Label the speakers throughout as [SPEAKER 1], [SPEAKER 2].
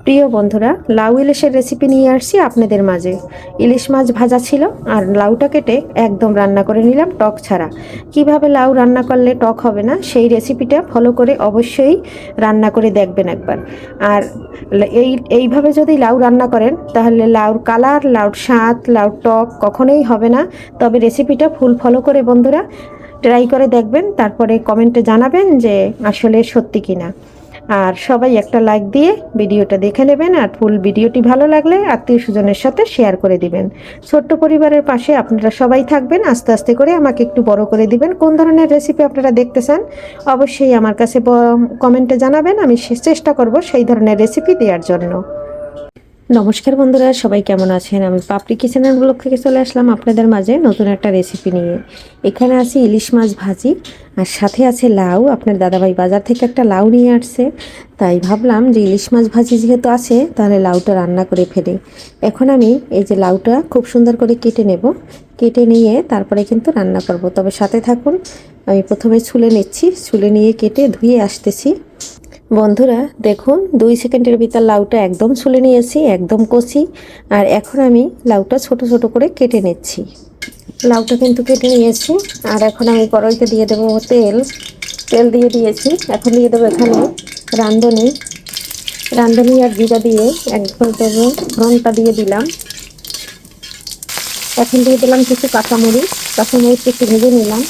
[SPEAKER 1] প্রিয় বন্ধুরা, লাউ ইলিশের রেসিপি নিয়ে আসছি আপনাদের মাঝে। ইলিশ মাছ ভাজা ছিল আর লাউটা কেটে একদম রান্না করে নিলাম টক ছাড়া। কিভাবে লাউ রান্না করলে টক হবে না সেই রেসিপিটা ফলো করে অবশ্যই রান্না করে দেখবেন একবার। আর এইভাবে যদি লাউ রান্না করেন তাহলে লাউর কালার, লাউর স্বাদ, লাউর টক কখনোই হবে না। তবে রেসিপিটা ফুল ফলো করে বন্ধুরা ট্রাই করে দেখবেন, তারপরে কমেন্টে জানাবেন যে আসলে সত্যি কিনা। আর সবাই একটা লাইক দিয়ে ভিডিওটা দেখে নেবেন, আর ফুল ভিডিওটি ভালো লাগলে আত্মীয় স্বজনের সাথে শেয়ার করে দিবেন। ছোট্ট পরিবারের পাশে আপনারা সবাই থাকবেন, আস্তে আস্তে করে আমাকে একটু বড় করে দিবেন। কোন ধরনের রেসিপি আপনারা দেখতে চান অবশ্যই আমার কাছে কমেন্টে জানাবেন, আমি চেষ্টা করব সেই ধরনের রেসিপি দেওয়ার জন্য। নমস্কার বন্ধুরা, সবাই কেমন আছেন? আমি পাপড়ি কিচেনের ব্লগ থেকে চলে আসলাম আপনাদের মাঝে নতুন একটা রেসিপি নিয়ে। এখানে আছে ইলিশ মাছ ভাজি, আর সাথে আছে লাউ। আপনার দাদাভাই বাজার থেকে একটা লাউ নিয়ে আসছে, তাই ভাবলাম যে ইলিশ মাছ ভাজি যেহেতু আছে তাহলে লাউটা রান্না করে ফেলি। এখন আমি এই যে লাউটা খুব সুন্দর করে কেটে নেব, কেটে নিয়ে তারপরে কিন্তু রান্না করব। তবে সাথে থাকুন। আমি প্রথমে ছুলে নিচ্ছি, ছুলে নিয়ে কেটে ধুয়ে আসতেছি। বন্ধুরা দেখুন, 2 সেকেন্ডের ভিতর লাউটা একদম ছুলে নিয়েছি, একদম কচি। আর এখন আমি লাউটা ছোট ছোট করে কেটে নিচ্ছি। লাউটা কিন্তু কেটে নিয়েছি। আর এখন আমি কড়াইতে দিয়ে দেবো তেল। তেল দিয়ে দিয়েছি, এখন দিয়ে দেবো এখানে রাঁধুনি। রাঁধুনি আর জিরা দিয়ে একদম ফোড়নটা দিয়ে দিলাম। এখন দিয়ে দিলাম কিছু কাঁচামরিচ। কাঁচামরিচ একটু ভেজে নিলাম।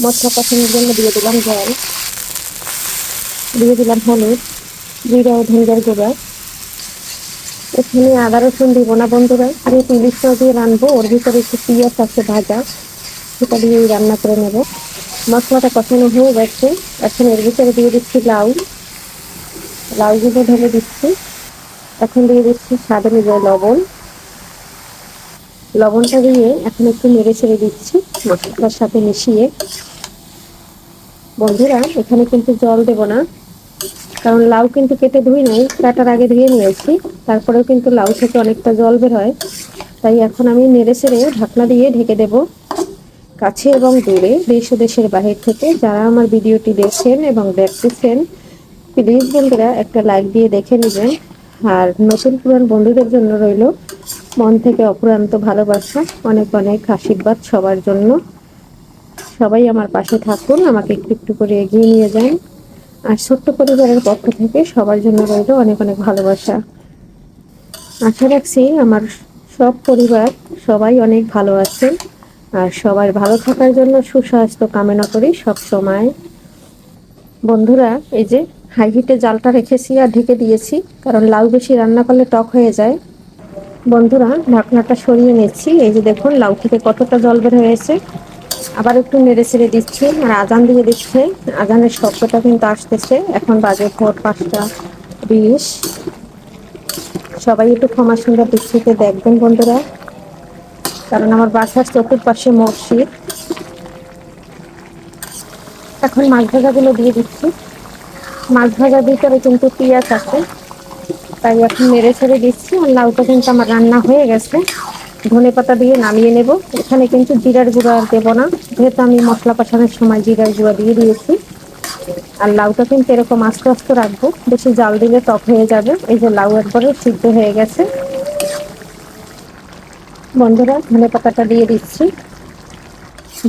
[SPEAKER 1] মশলা কষানোর জন্য দিয়ে দিলাম জল, দিয়ে দিলাম হলুদ, জিরা ও ধনিয়ার গুঁড়া। এখানে আদা রসুন দিব না বন্ধুরা, যেহেতু ইলিশ মাছ দিয়ে রান্নবো, ওর ভিতরে একটু পেঁয়াজ আছে ভাজা, সেটা দিয়েই রান্না করে নেব। মশলাটা কষানো হয়ে গেছে, এখন এর ভিতরে দিয়ে দিচ্ছি লাউ। লাউগুলো ঢেলে দিচ্ছি। এখন দিয়ে দিচ্ছি স্বাদ অনুযায়ী লবণ। লবণটা দিয়ে এখন একটু নেড়ে ছেড়ে দিচ্ছি মশলার সাথে মিশিয়ে। বন্ধুরা এখানে কিন্তু জল দেব না, কারণ লাউ কিন্তু কেটে ধুই নাই, কাটার আগে ধুয়ে নিয়েছি। তারপরেও কিন্তু লাউ থেকে অনেকটা জল বের হয়, তাই এখন আমি নেড়ে ছেড়ে ঢাকনা দিয়ে ঢেকে দেব। কাছে এবং দূরে, দেশ ও দেশের বাহির থেকে যারা আমার ভিডিওটি দেখছেন এবং দেখতেছেন, প্লিজ বন্ধুরা একটা লাইক দিয়ে দেখে নেবেন। আর নতুন পুরান বন্ধুদের জন্য রইল মন থেকে অপুরান্ত ভালোবাসা, অনেক অনেক আশীর্বাদ সবার জন্য। সবাই আমার পাশে থাকুন, আমাকে একটু একটু করে এগিয়ে নিয়ে যান। আর ছোট্ট পরিবারের পক্ষ থেকে সবার জন্য রইল অনেক অনেক ভালোবাসা। আশা রাখছি আমার সব পরিবার সবাই অনেক ভালো আছেন, আর সবার ভালো থাকার জন্য সুস্বাস্থ্য কামনা করি সব সময়। বন্ধুরা এই যে হাই হিটে জালটা রেখেছি আর ঢেকে দিয়েছি, কারণ লাউ বেশি রান্না করলে টক হয়ে যায়। বন্ধুরা ঢাকনাটা সরিয়ে নিচ্ছি। এই যে দেখুন লাউ থেকে কতটা জল বের হয়েছে। আবার একটু নেড়ে ছেড়ে দিচ্ছি, আর আজান দিয়ে দিচ্ছে। আজানের শব্দটা কিন্তু আসতেছে। এখন বাজে ভোর 5টা 20। সবাই একটু ক্ষমা সুন্দর দৃষ্টিতে দেখবেন বন্ধুরা, কারণ আমার বাসার চতুর্পাশে মসজিদ। এখন মাছ ভাজাগুলো দিয়ে দিচ্ছি। মাছ ভাজার ভিতরে কিন্তু পেঁয়াজ আছে, তাই এখন নেড়ে ছেড়ে দিচ্ছি। আর লাউটা কিন্তু আমার রান্না হয়ে গেছে। ধনেপাতা দিয়ে নামিয়ে নেব। এখানে কিন্তু জিরার গুঁড়ো আর দেবো না, যেহেতু আমি মশলা কষানোর সময় জিরার গুঁড়ো দিয়ে দিয়েছি। আর লাউটা কিন্তু এরকম আস্তে আস্তে রাখবো, বেশি জাল দিলে টক হয়ে যাবে। এই যে লাউ একবারে সিদ্ধ হয়ে গেছে। বন্ধুরা ধনেপাতাটা দিয়ে দিচ্ছি।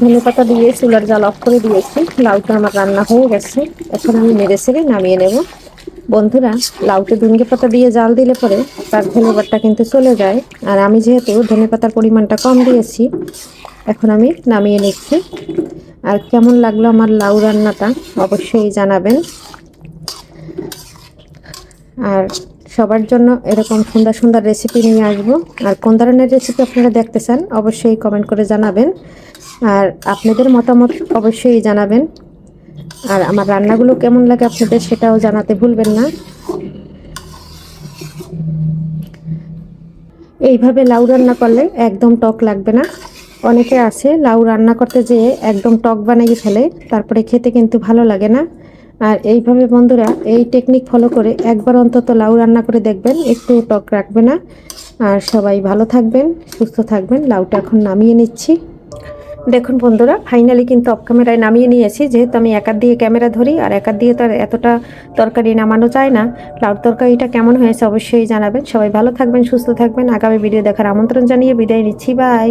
[SPEAKER 1] ধনেপাতা দিয়ে চুলার জাল অফ করে দিয়েছি। লাউটা আমার রান্না হয়ে গেছে, এখন আমি নেড়ে ছেড়ে নামিয়ে নেব। বন্ধুরা লাউতে ধনে পাতা দিয়ে জাল দিলে পরে তার ফ্লেভারটা কিন্তু চলে যায়। আর আমি যেহেতু ধনে পাতার পরিমাণটা কম দিয়েছি, এখন আমি নামিয়ে নিচ্ছি। আর কেমন লাগলো আমার লাউ রান্নাটা অবশ্যই জানাবেন। আর সবার জন্য এরকম সুন্দর সুন্দর রেসিপি নিয়ে আসবো। আর কোন ধরনের রেসিপি আপনারা দেখতে চান অবশ্যই কমেন্ট করে জানাবেন, আর আপনাদের মতামত অবশ্যই জানাবেন। আর আমার রান্নাগুলো কেমন লাগে আপনাদের সেটাও জানাতে ভুলবেন না। এইভাবে লাউ রান্না করলে একদম টক লাগবে না। অনেকে আছে লাউ রান্না করতে যেয়ে একদম টক বানিয়ে ফেলে, তারপরে খেতে কিন্তু ভালো লাগে না। আর এইভাবে বন্ধুরা এই টেকনিক ফলো করে একবার অন্তত লাউ রান্না করে দেখবেন, একটু টক রাখবে না। আর সবাই ভালো থাকবেন, সুস্থ থাকবেন। লাউটা এখন নামিয়ে নিচ্ছি। দেখুন বন্ধুরা, ফাইনালি কিন্তু অফ ক্যামেরায় নামিয়ে নিয়েছি, যেহেতু আমি একার দিয়ে ক্যামেরা ধরি আর একার দিয়ে তো আর এতটা তরকারি নামানো যায় না। লাউর তরকারিটা কেমন হয়েছে অবশ্যই জানাবেন। সবাই ভালো থাকবেন, সুস্থ থাকবেন। আগামী ভিডিও দেখার আমন্ত্রণ জানিয়ে বিদায় নিচ্ছি। বাই।